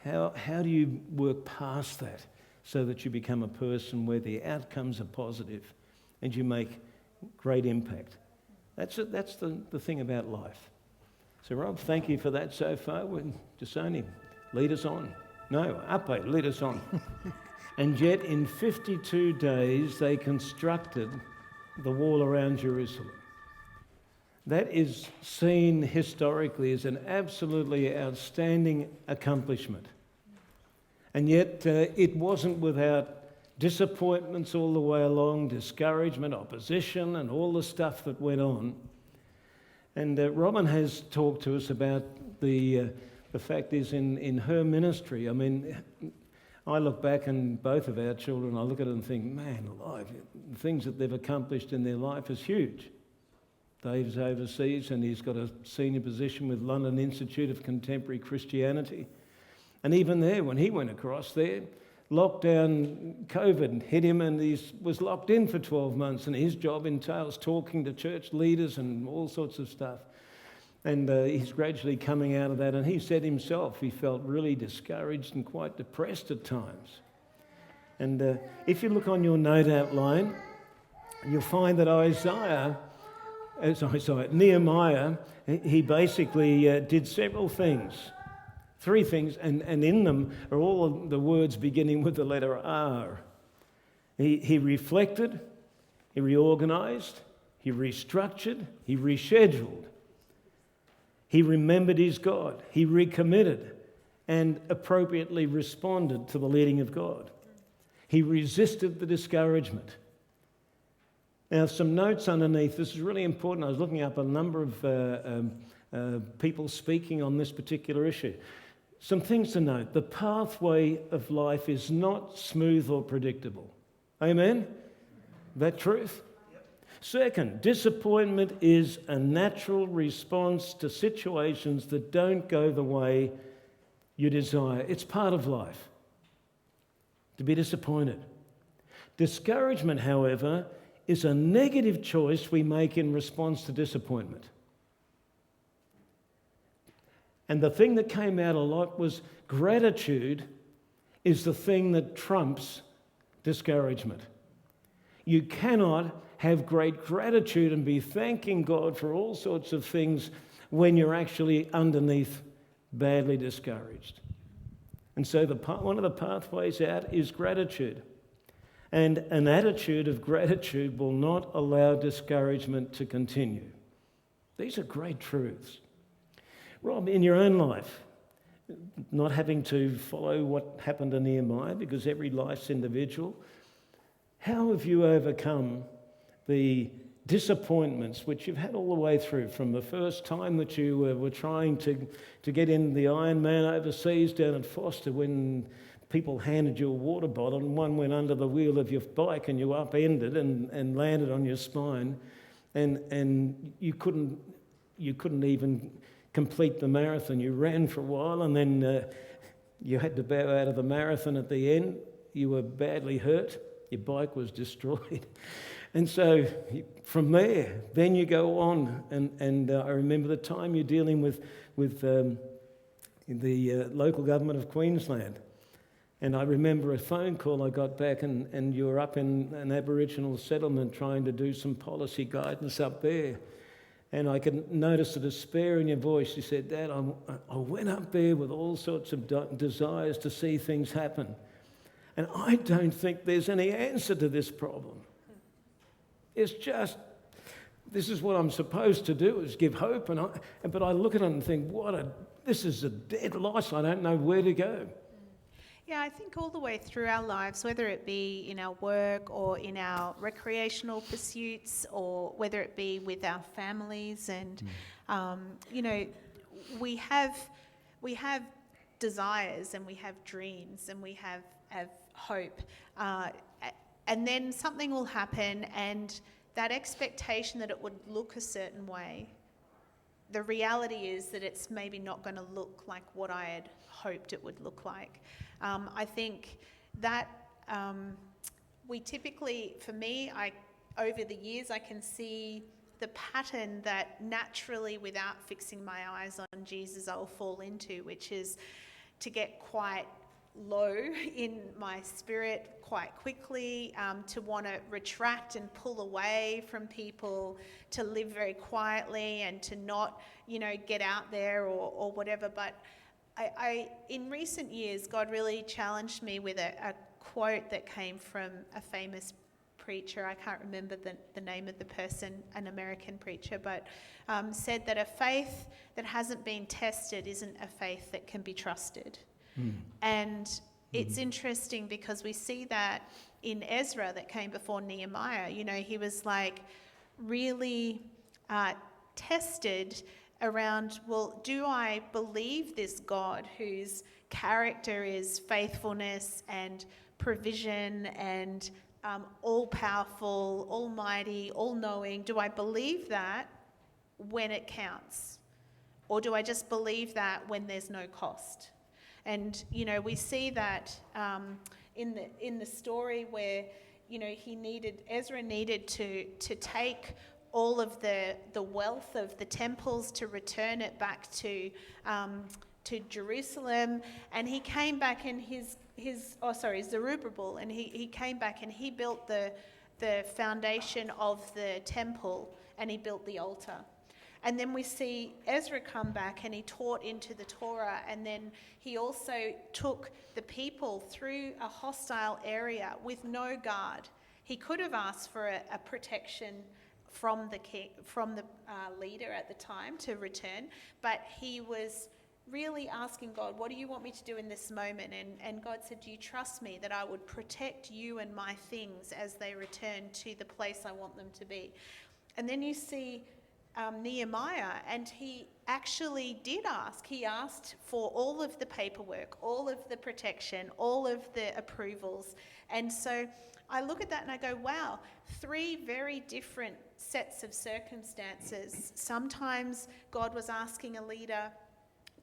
How do you work past that so that you become a person where the outcomes are positive and you make great impact? That's the thing about life. So, Rob, thank you for that so far. Jasoni, lead us on. No, Ape, lead us on. And yet, in 52 days, they constructed the wall around Jerusalem. That is seen historically as an absolutely outstanding accomplishment. And yet, it wasn't without disappointments all the way along, discouragement, opposition, and all the stuff that went on. And Robin has talked to us about the fact is in her ministry. I mean, I look back and both of our children, I look at it and think, man, alive, the things that they've accomplished in their life is huge. Dave's overseas and he's got a senior position with London Institute of Contemporary Christianity. And even there, when he went across there, lockdown, COVID hit him and he was locked in for 12 months and his job entails talking to church leaders and all sorts of stuff. And he's gradually coming out of that, and he said himself he felt really discouraged and quite depressed at times. And if you look on your note outline, you'll find that Nehemiah, he basically did several things. 3 things, and in them are all of the words beginning with the letter R. He reflected, he reorganized, he restructured, he rescheduled. He remembered his God, he recommitted, and appropriately responded to the leading of God. He resisted the discouragement. Now, some notes underneath. This is really important. I was looking up a number of people speaking on this particular issue. Some things to note. The pathway of life is not smooth or predictable. Amen? That truth? Yep. Second, disappointment is a natural response to situations that don't go the way you desire. It's part of life to be disappointed. Discouragement, however, is a negative choice we make in response to disappointment. And the thing that came out a lot was gratitude is the thing that trumps discouragement. You cannot have great gratitude and be thanking God for all sorts of things when you're actually underneath badly discouraged. And so one of the pathways out is gratitude. And an attitude of gratitude will not allow discouragement to continue. These are great truths. Rob, in your own life, not having to follow what happened to Nehemiah because every life's individual, how have you overcome the disappointments which you've had all the way through, from the first time that you were trying to get in the Iron Man overseas down at Foster when people handed you a water bottle and one went under the wheel of your bike and you upended and landed on your spine and you couldn't even complete the marathon. You ran for a while and then you had to bow out of the marathon at the end. You were badly hurt. Your bike was destroyed. And so from there, then you go on. And I remember the time you're dealing with the local government of Queensland. And I remember a phone call I got back and you were up in an Aboriginal settlement trying to do some policy guidance up there. And I could notice the despair in your voice. You said, Dad, I went up there with all sorts of desires to see things happen. And I don't think there's any answer to this problem. It's just, this is what I'm supposed to do, is give hope. But I look at it and think, this is a dead loss. I don't know where to go. Yeah, I think all the way through our lives, whether it be in our work or in our recreational pursuits or whether it be with our families and, we have desires and we have dreams and we have hope. And then something will happen and that expectation that it would look a certain way, the reality is that it's maybe not going to look like what I had hoped it would look like. I think that we typically, for me, over the years, I can see the pattern that naturally, without fixing my eyes on Jesus, I'll fall into, which is to get quite low in my spirit quite quickly, to want to retract and pull away from people, to live very quietly and to not, get out there or whatever. But I in recent years, God really challenged me with a quote that came from a famous preacher. I can't remember the name of the person, an American preacher, but said that a faith that hasn't been tested isn't a faith that can be trusted. And it's interesting because we see that in Ezra that came before Nehemiah. He was really tested around, well, do I believe this God whose character is faithfulness and provision and all-powerful, almighty, all-knowing? Do I believe that when it counts? Or do I just believe that when there's no cost? And, we see that in the story where, Ezra needed to take all of the wealth of the temples to return it back to Jerusalem, and he came back and Zerubbabel, and he came back and he built the foundation of the temple and he built the altar. And then we see Ezra come back and he taught into the Torah, and then he also took the people through a hostile area with no guard. He could have asked for a protection from the king, from the leader at the time to return, but he was really asking God, what do you want me to do in this moment? And God said, do you trust me that I would protect you and my things as they return to the place I want them to be? And then you see Nehemiah, and he actually did ask. He asked for all of the paperwork, all of the protection, all of the approvals. And so I look at that and I go, wow, 3 very different sets of circumstances. Sometimes God was asking a leader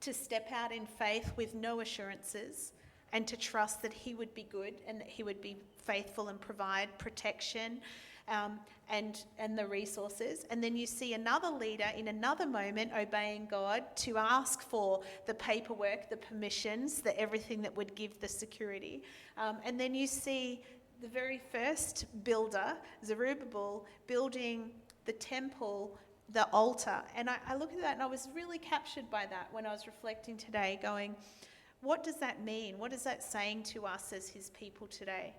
to step out in faith with no assurances and to trust that he would be good and that he would be faithful and provide protection. and the resources. And then you see another leader in another moment obeying God to ask for the paperwork, the permissions, the everything that would give the security. And then you see the very first builder, Zerubbabel, building the temple, the altar. And I look at that and I was really captured by that when I was reflecting today, going, what does that mean? What is that saying to us as his people today?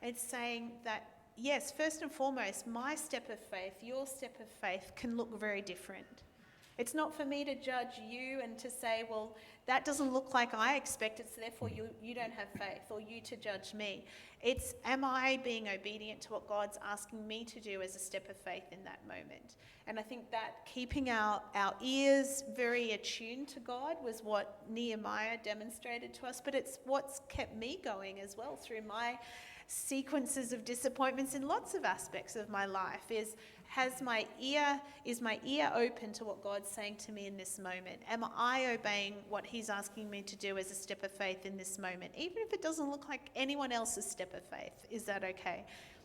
It's saying that, yes, first and foremost, my step of faith, your step of faith can look very different. It's not for me to judge you and to say, well, that doesn't look like I expected, so therefore you don't have faith, or you to judge me. It's, am I being obedient to what God's asking me to do as a step of faith in that moment? And I think that keeping our ears very attuned to God was what Nehemiah demonstrated to us, but it's what's kept me going as well through my sequences of disappointments in lots of aspects of my life. Is my ear open to what God's saying to me in this moment? Am I obeying what he's asking me to do as a step of faith in this moment? Even if it doesn't look like anyone else's step of faith, is that okay?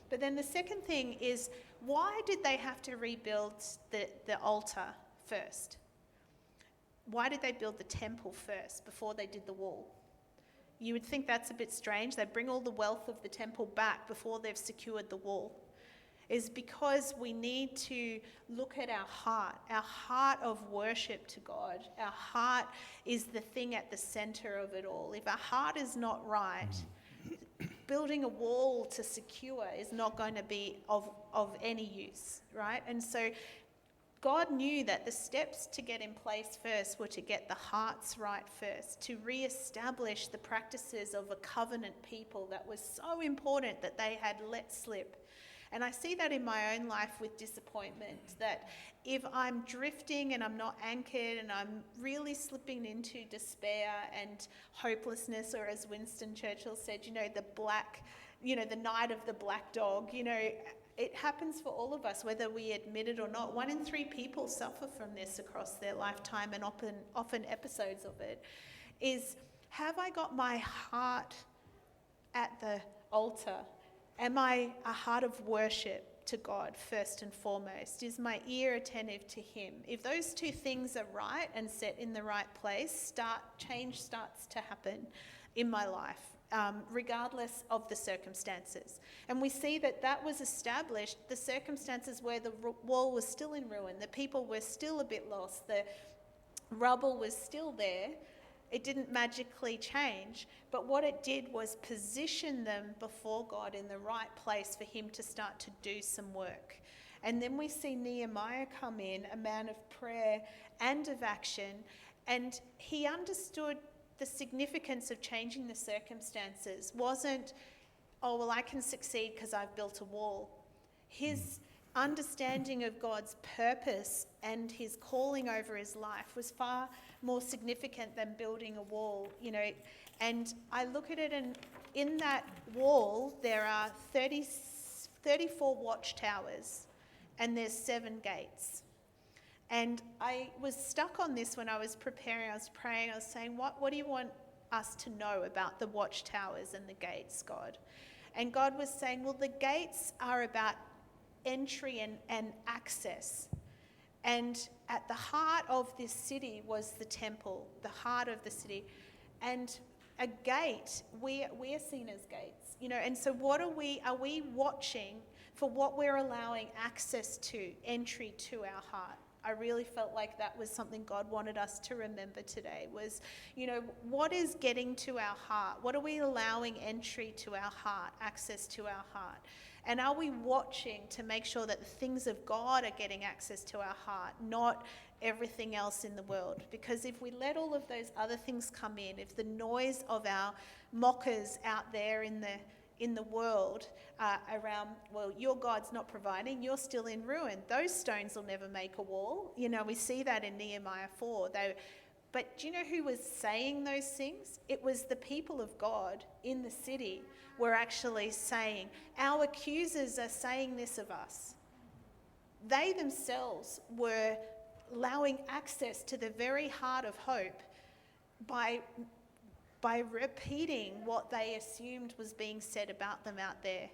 But then the second thing is, why did they have to rebuild the altar first? Why did they build the temple first before they did the wall? You would think that's a bit strange. They bring all the wealth of the temple back before they've secured the wall. Is because we need to look at our heart of worship to God. Our heart is the thing at the center of it all. If our heart is not right, building a wall to secure is not going to be of any use, right? And so God knew that the steps to get in place first were to get the hearts right first, to re-establish the practices of a covenant people that was so important that they had let slip. And I see that in my own life with disappointment, that if I'm drifting and I'm not anchored and I'm really slipping into despair and hopelessness, or as Winston Churchill said, the night of the black dog, it happens for all of us, whether we admit it or not. 1 in 3 people suffer from this across their lifetime, and often episodes of it. Is, have I got my heart at the altar? Am I a heart of worship to God first and foremost? Is my ear attentive to him? If those two things are right and set in the right place, change starts to happen in my life, regardless of the circumstances. And we see that was established, the circumstances where the wall was still in ruin, the people were still a bit lost, the rubble was still there. It didn't magically change, but what it did was position them before God in the right place for him to start to do some work. And then we see Nehemiah come in, a man of prayer and of action, and he understood the significance of changing the circumstances. Wasn't, oh, well, I can succeed because I've built a wall. His understanding of God's purpose and his calling over his life was far more significant than building a wall, And I look at it, and in that wall there are 34 watchtowers, and there's 7 gates. And I was stuck on this when I was preparing. I was praying. I was saying, what do you want us to know about the watchtowers and the gates, God? And God was saying, well, the gates are about entry and access. And at the heart of this city was the temple, the heart of the city. And a gate, we are seen as gates, and so are we watching for what we're allowing access to, entry to our heart? I really felt like that was something God wanted us to remember today was, what is getting to our heart? What are we allowing entry to our heart, access to our heart? And are we watching to make sure that the things of God are getting access to our heart, not everything else in the world? Because if we let all of those other things come in, if the noise of our mockers out there in the world around, well, your God's not providing, you're still in ruin, those stones will never make a wall. We see that in Nehemiah 4. But do you know who was saying those things? It was the people of God in the city were actually saying, our accusers are saying this of us. They themselves were allowing access to the very heart of hope by repeating what they assumed was being said about them out there.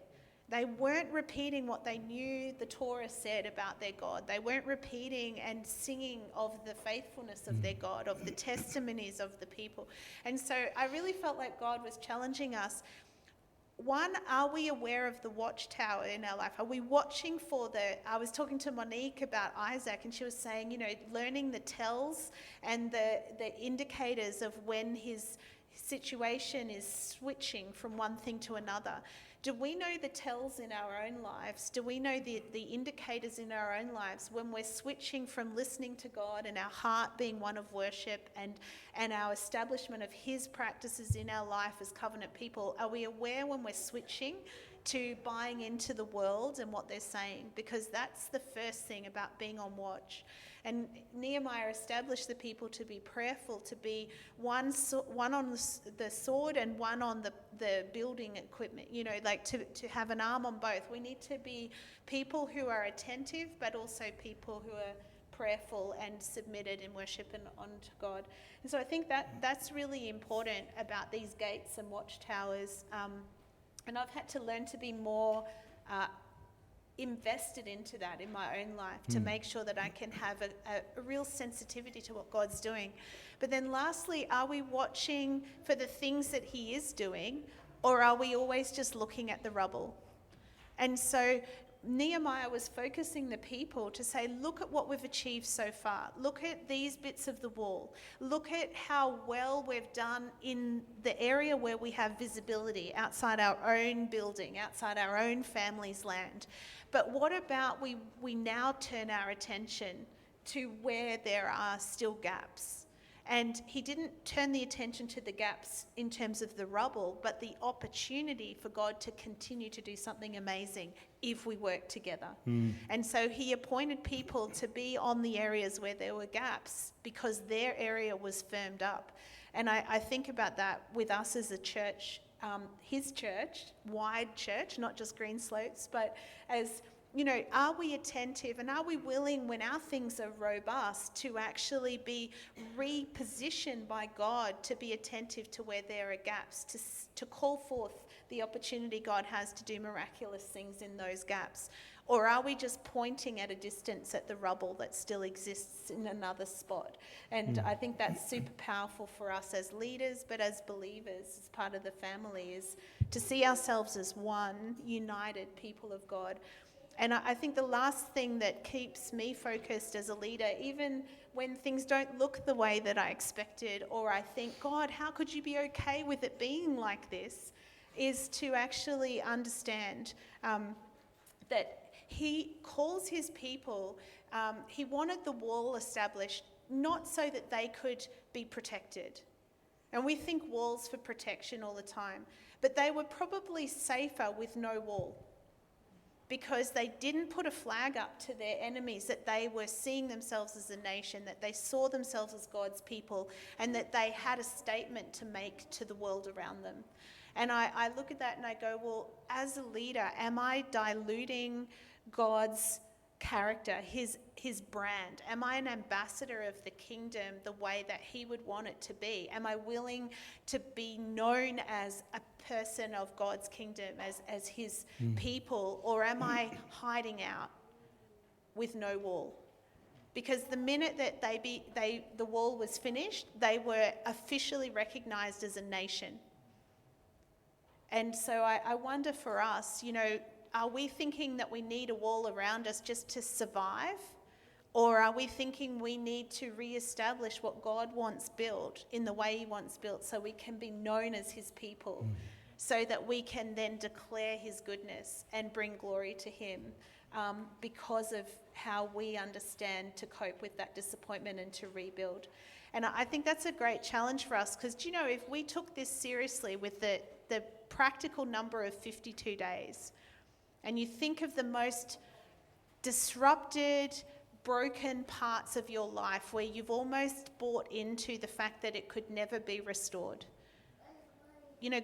They weren't repeating what they knew the Torah said about their God. They weren't repeating and singing of the faithfulness of their God, of the testimonies of the people. And so I really felt like God was challenging us. One, are we aware of the Watchtower in our life? Are we watching for I was talking to Monique about Isaac, and she was saying, learning the tells and the indicators of when his situation is switching from one thing to another. Do we know the tells in our own lives? Do we know the indicators in our own lives when we're switching from listening to God and our heart being one of worship and our establishment of his practices in our life as covenant people? Are we aware when we're switching to buying into the world and what they're saying? Because that's the first thing about being on watch. And Nehemiah established the people to be prayerful, to be one on the sword and one on the building equipment, to have an arm on both. We need to be people who are attentive, but also people who are prayerful and submitted in worship and unto God. And so I think that's really important about these gates and watchtowers. And I've had to learn to be more invested into that in my own life to make sure that I can have a real sensitivity to what God's doing. But then lastly, are we watching for the things that he is doing, or are we always just looking at the rubble? And so Nehemiah was focusing the people to say, look at what we've achieved so far. Look at these bits of the wall. Look at how well we've done in the area where we have visibility outside our own building, outside our own family's land. But what about we now turn our attention to where there are still gaps? And he didn't turn the attention to the gaps in terms of the rubble, but the opportunity for God to continue to do something amazing if we work together. And so he appointed people to be on the areas where there were gaps because their area was firmed up. And I think about that with us as a church, his church, wide church, not just green slopes, but as are we attentive and are we willing when our things are robust to actually be repositioned by God to be attentive to where there are gaps, to call forth the opportunity God has to do miraculous things in those gaps? Or are we just pointing at a distance at the rubble that still exists in another spot? And I think that's super powerful for us as leaders, but as believers, as part of the family, is to see ourselves as one united people of God. And I think the last thing that keeps me focused as a leader, even when things don't look the way that I expected, or I think, God, how could you be okay with it being like this, is to actually understand that he calls his people, he wanted the wall established not so that they could be protected. And we think walls for protection all the time, but they were probably safer with no wall, because they didn't put a flag up to their enemies that they were seeing themselves as a nation, that they saw themselves as God's people, and that they had a statement to make to the world around them. And I look at that and I go, well, as a leader, am I diluting God's character, his brand? Am I an ambassador of the kingdom the way that he would want it to be? Am I willing to be known as a person of God's kingdom, as his people, or am I hiding out with no wall? Because the minute that the wall was finished, they were officially recognized as a nation. And so I wonder for us, are we thinking that we need a wall around us just to survive? Or are we thinking we need to reestablish what God wants built in the way he wants built so we can be known as his people, so that we can then declare his goodness and bring glory to him because of how we understand to cope with that disappointment and to rebuild? And I think that's a great challenge for us, because, if we took this seriously with the practical number of 52 days, and you think of the most disrupted, broken parts of your life where you've almost bought into the fact that it could never be restored.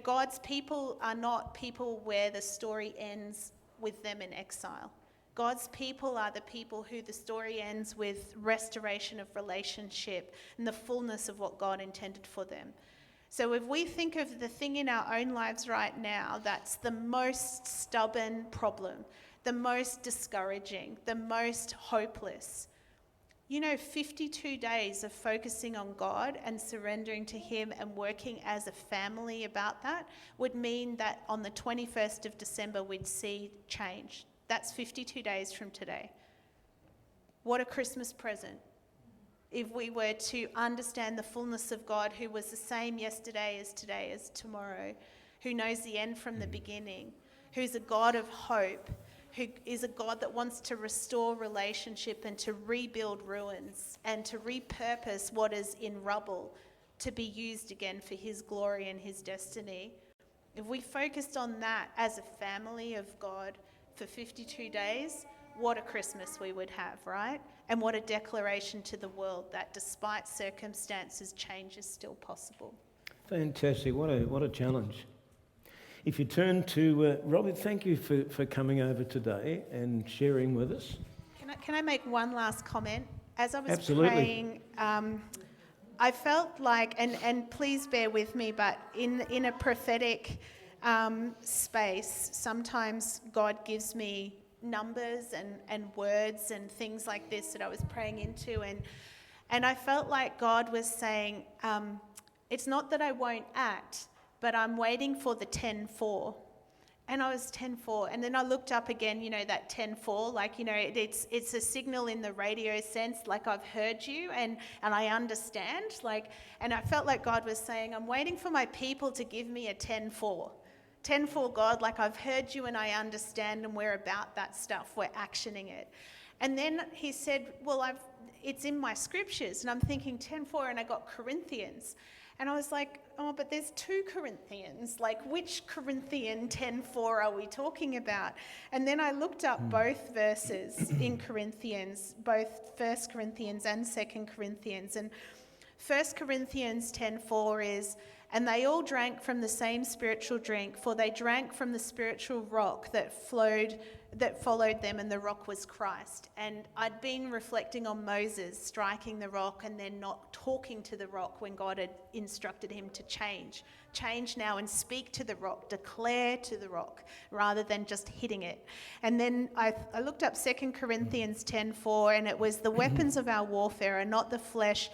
God's people are not people where the story ends with them in exile. God's people are the people who the story ends with restoration of relationship and the fullness of what God intended for them. So if we think of the thing in our own lives right now that's the most stubborn problem, the most discouraging, the most hopeless, 52 days of focusing on God and surrendering to Him and working as a family about that would mean that on the 21st of December we'd see change. That's 52 days from today. What a Christmas present. If we were to understand the fullness of God, who was the same yesterday as today as tomorrow, who knows the end from the beginning, who's a God of hope, who is a God that wants to restore relationship and to rebuild ruins and to repurpose what is in rubble to be used again for His glory and His destiny. If we focused on that as a family of God for 52 days, what a Christmas we would have, right? And what a declaration to the world that despite circumstances, change is still possible. Fantastic. What a challenge. If you turn to Robbie, thank you for coming over today and sharing with us. Can I make one last comment? As I was Absolutely. praying, I felt like, and please bear with me, but in a prophetic space, sometimes God gives me numbers and words and things like this that I was praying into, and I felt like God was saying, it's not that I won't act, but I'm waiting for the 10-4. And I was 10-4, and then I looked up again, that 10-4, like, it's a signal in the radio sense, like I've heard you and I understand, and I felt like God was saying, I'm waiting for my people to give me a 10-4. 10-4, God, like I've heard you and I understand, and we're about that stuff, we're actioning it. And then He said, well, it's in my scriptures, and I'm thinking 10-4, and I got Corinthians. And I was like, oh, but there's 2 Corinthians. Like, which Corinthian 10:4 are we talking about? And then I looked up both verses in Corinthians, both 1 Corinthians and 2 Corinthians. And 1 Corinthians 10:4 is, and they all drank from the same spiritual drink, for they drank from the spiritual rock that followed them, and the rock was Christ. And I'd been reflecting on Moses striking the rock and then not talking to the rock when God had instructed him to change. Change now and speak to the rock, declare to the rock, rather than just hitting it. And then I looked up 2 Corinthians 10:4, and it was, the weapons of our warfare are not the flesh,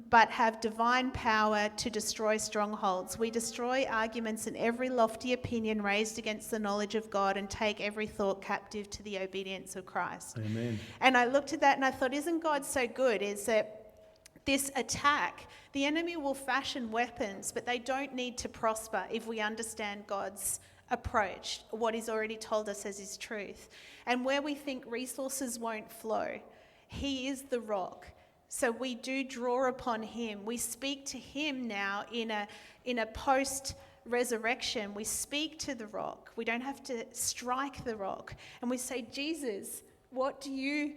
but have divine power to destroy strongholds. We destroy arguments and every lofty opinion raised against the knowledge of God, and take every thought captive to the obedience of Christ. Amen. And I looked at that and I thought, isn't God so good? Is that this attack, the enemy will fashion weapons, but they don't need to prosper if we understand God's approach, what He's already told us as His truth. And where we think resources won't flow, He is the rock. So we do draw upon Him. We speak to Him now in a post-resurrection. We speak to the rock. We don't have to strike the rock. And we say, Jesus, what do you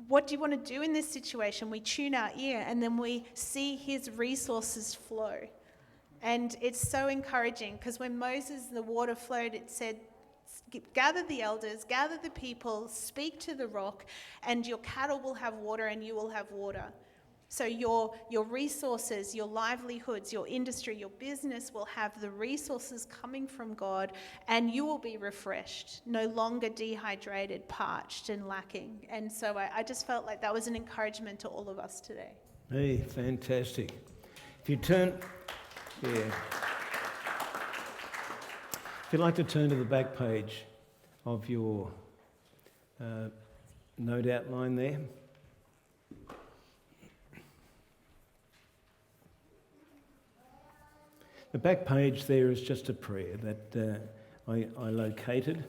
want to do in this situation? We tune our ear, and then we see His resources flow. And it's so encouraging, because when the water flowed, it said, gather the elders, gather the people, speak to the rock, and your cattle will have water and you will have water. So your resources, your livelihoods, your industry, your business will have the resources coming from God, and you will be refreshed, no longer dehydrated, parched and lacking. And so I just felt like that was an encouragement to all of us today. Hey, fantastic. If you turn, If you'd like to turn to the back page of your note outline there. The back page there is just a prayer that I located,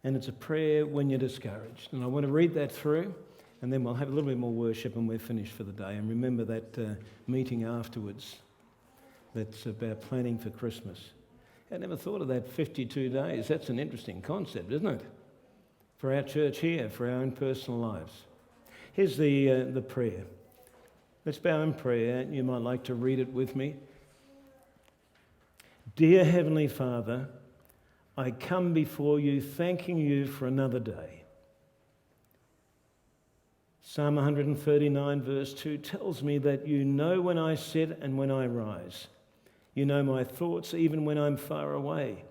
and it's a prayer when you're discouraged. And I want to read that through, and then we'll have a little bit more worship and we're finished for the day. And remember that meeting afterwards that's about planning for Christmas. I never thought of that 52 days. That's an interesting concept, isn't it? For our church here, for our own personal lives. Here's the prayer. Let's bow in prayer. You might like to read it with me. Dear Heavenly Father, I come before you thanking you for another day. Psalm 139 verse 2 tells me that you know when I sit and when I rise. You know my thoughts even when I'm far away.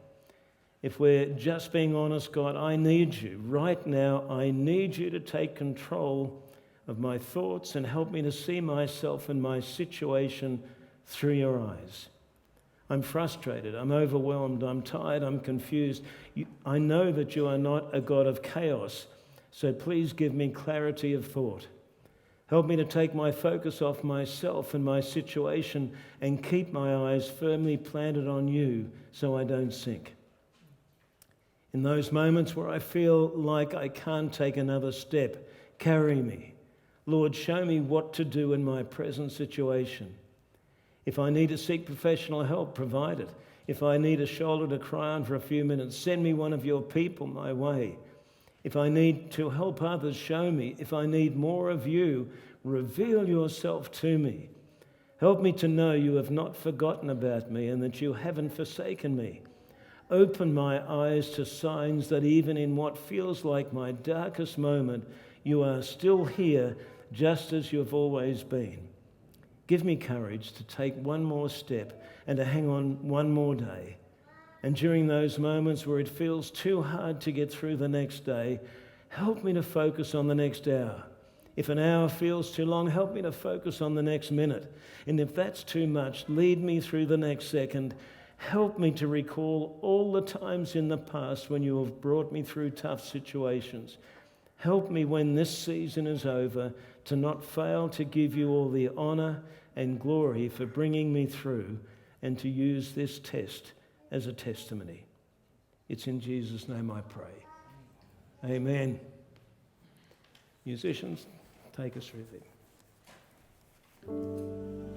If we're just being honest, God, I need you. Right now, I need you to take control of my thoughts and help me to see myself and my situation through your eyes. I'm frustrated, I'm overwhelmed, I'm tired, I'm confused. I know that you are not a God of chaos, so please give me clarity of thought. Help me to take my focus off myself and my situation and keep my eyes firmly planted on you so I don't sink. In those moments where I feel like I can't take another step, carry me. Lord, show me what to do in my present situation. If I need to seek professional help, provide it. If I need a shoulder to cry on for a few minutes, send me one of your people my way. If I need to help others, show me. If I need more of you, reveal yourself to me. Help me to know you have not forgotten about me and that you haven't forsaken me. Open my eyes to signs that even in what feels like my darkest moment, you are still here just as you've always been. Give me courage to take one more step and to hang on one more day. And during those moments where it feels too hard to get through the next day, help me to focus on the next hour. If an hour feels too long, help me to focus on the next minute. And if that's too much, lead me through the next second. Help me to recall all the times in the past when you have brought me through tough situations. Help me when this season is over to not fail to give you all the honor and glory for bringing me through and to use this test as a testimony. It's in Jesus' name I pray. Amen. Musicians, take us through there.